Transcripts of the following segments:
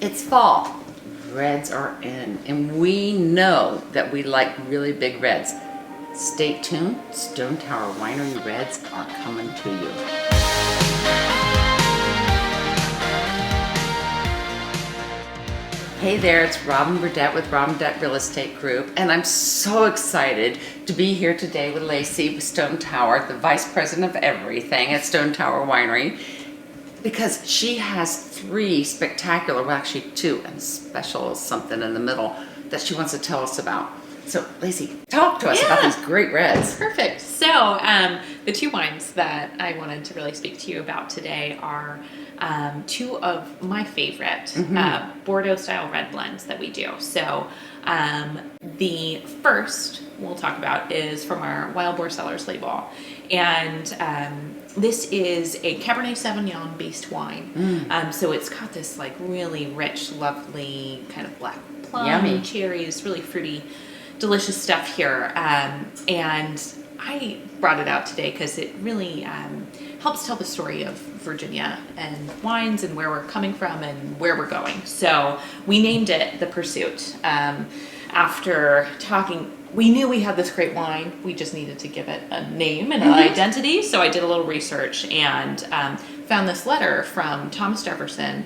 It's fall. Reds are in, and we know that we like really big reds. Stay tuned. Stone Tower Winery Reds are coming to you. Hey there, it's Robin Burdette with Robin Burdette Real Estate Group, and I'm so excited to be here today with Lacey with Stone Tower, the Vice President of everything at Stone Tower Winery, because she has three spectacular, well actually two, and special something in the middle that she wants to tell us about. So Lacey, talk to us about these great reds. Perfect. So the two wines that I wanted to really speak to you about today are two of my favorite Bordeaux style red blends that we do. So the first we'll talk about is from our Wild Boar Cellars label. And this is a Cabernet Sauvignon based wine. So it's got this like really rich, lovely kind of black plum, cherries, really fruity, delicious stuff here. And I brought it out today because it really helps tell the story of Virginia and wines and where we're coming from and where we're going. So we named it The Pursuit. After talking, we knew we had this great wine. We just needed to give it a name and an identity. So I did a little research and found this letter from Thomas Jefferson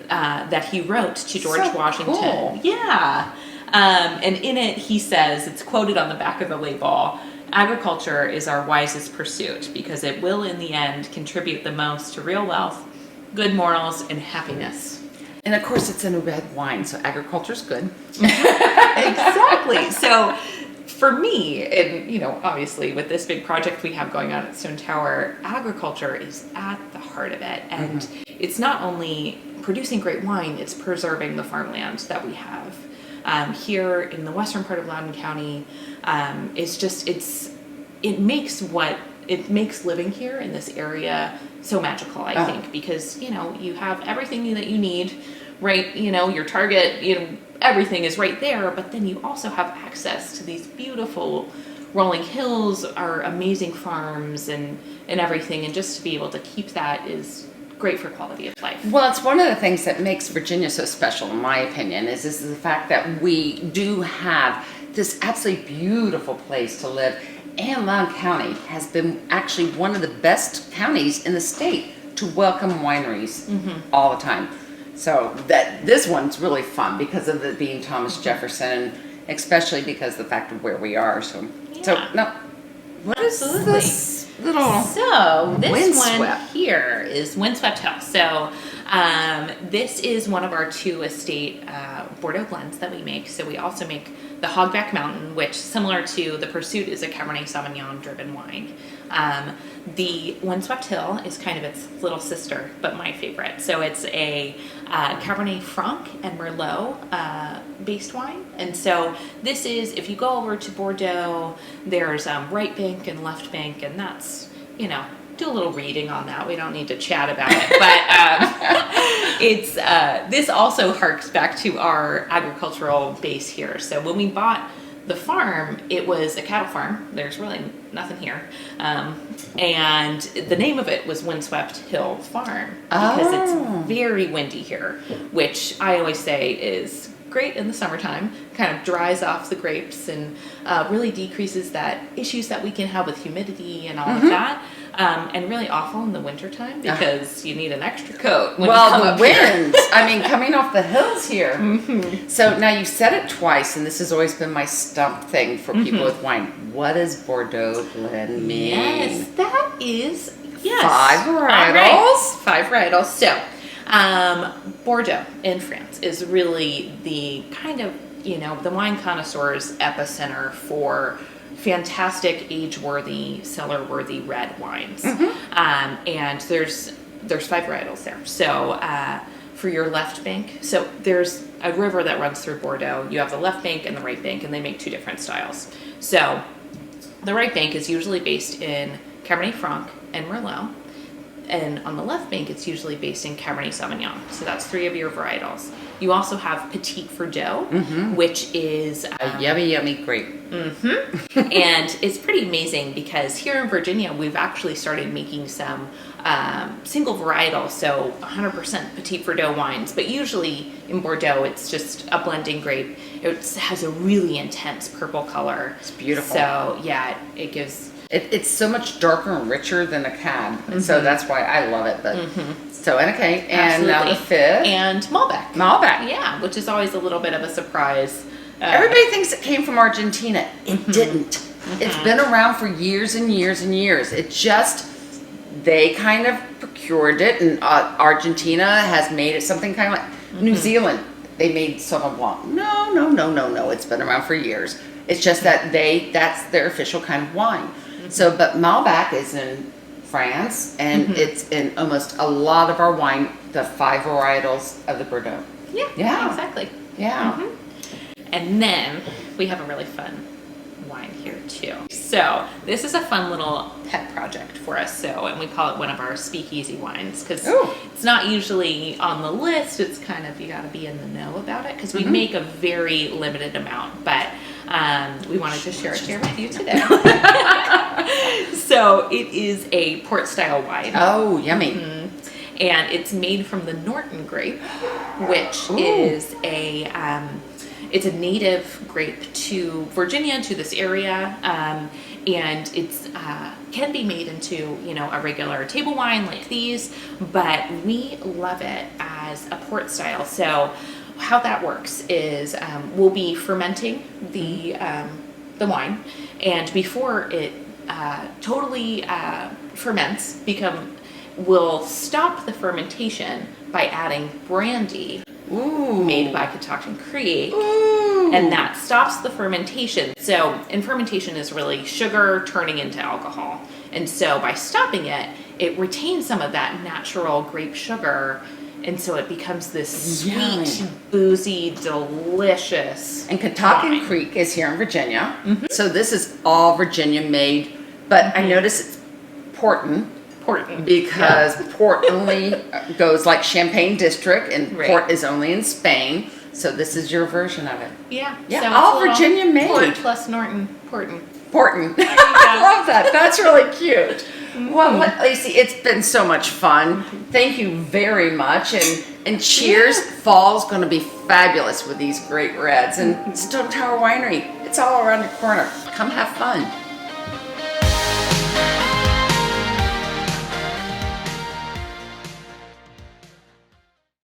that he wrote to George Washington. Cool. Yeah. And in it, he says, it's quoted on the back of the label, "Agriculture is our wisest pursuit because it will in the end contribute the most to real wealth, good morals, and happiness." And of course it's in a red wine, so agriculture's good. Exactly. So for me, and you know, obviously with this big project we have going on at Stone Tower, agriculture is at the heart of it. And it's not only producing great wine, it's preserving the farmland that we have. Here in the western part of Loudoun County, it makes living here in this area so magical, I think, because, you know, you have everything that you need, right? You know, your Target, you know, everything is right there, but then you also have access to these beautiful rolling hills, our amazing farms and everything. And just to be able to keep that is great for quality of life. Well, it's one of the things that makes Virginia so special, in my opinion, is the fact that we do have this absolutely beautiful place to live. And Loudoun County has been actually one of the best counties in the state to welcome wineries all the time. So that this one's really fun because of it being Thomas Jefferson, especially because of the fact of where we are. So now, what is this little? So this Windswept one here is Windswept Hill. So this is one of our two estate Bordeaux blends that we make. So we also make the Hogback Mountain, which, similar to the Pursuit, is a Cabernet Sauvignon driven wine. The Windswept Hill is kind of its little sister, but my favorite. So it's a Cabernet Franc and Merlot based wine. And so this is, if you go over to Bordeaux, there's right bank and left bank, and that's, you know, do a little reading on that. We don't need to chat about it, but it's this also harks back to our agricultural base here. So when we bought the farm, it was a cattle farm. There's really nothing here, and the name of it was Windswept Hill Farm because it's very windy here, which I always say is great in the summertime, kind of dries off the grapes and really decreases that issues that we can have with humidity and all of that. And really awful in the wintertime because you need an extra coat when you come up here. Well, the winds, I mean, coming off the hills here. So now you said it twice, and this has always been my stump thing for people with wine. What does Bordeaux blend mean? Yes, that is, 5 varietals? 5 varietals. So, Bordeaux in France is really the kind of, you know, the wine connoisseur's epicenter for fantastic, age-worthy, cellar-worthy red wines. And there's 5 varietals there. So for your left bank, so there's a river that runs through Bordeaux. You have the left bank and the right bank, and they make 2 different styles. So the right bank is usually based in Cabernet Franc and Merlot. And on the left bank, it's usually based in Cabernet Sauvignon. So that's 3 of your varietals. You also have Petit Verdot, which is a yummy, yummy grape. And it's pretty amazing because here in Virginia, we've actually started making some single varietal, so 100% Petit Verdot wines. But usually in Bordeaux, it's just a blending grape. It has a really intense purple color. It's beautiful. So yeah, it gives... It's so much darker and richer than a cab, and so that's why I love it. But so and okay, and now the fifth, and Malbec. Malbec, yeah, which is always a little bit of a surprise. Everybody thinks it came from Argentina. It didn't. It's been around for years and years and years. It just they kind of procured it, and Argentina has made it something kind of like New Zealand. They made Sauvignon Blanc. No. It's been around for years. It's just that that's their official kind of wine. So, but Malbec is in France, and it's in almost a lot of our wine, the 5 varietals of the Bordeaux. Yeah, exactly. Yeah. And then we have a really fun wine here too. So this is a fun little pet project for us. And we call it one of our speakeasy wines because it's not usually on the list. It's kind of, you got to be in the know about it because we make a very limited amount, but we wanted to share it here with you today. So it is a port style wine. Oh, yummy. And it's made from the Norton grape, which is it's a native grape to Virginia, to this area, and it's can be made into a regular table wine like these, but we love it as a port style. So how that works is we'll be fermenting the wine, and before it totally ferments, we'll stop the fermentation by adding brandy. Made by Concoction Creek, and that stops the fermentation. And fermentation is really sugar turning into alcohol. And so by stopping it, it retains some of that natural grape sugar, and so it becomes this sweet, boozy, delicious. And Concoction Creek is here in Virginia, so this is all Virginia made. But I notice it's Porton. Because port only goes like Champagne District, and port is only in Spain. So this is your version of it. Yeah. Yeah. So all Virginia made. Port plus Norton. Porton. I love that. That's really cute. Well, Lacey, it's been so much fun. Thank you very much, and cheers. Fall's going to be fabulous with these great reds, and Stone Tower Winery. It's all around the corner. Come have fun.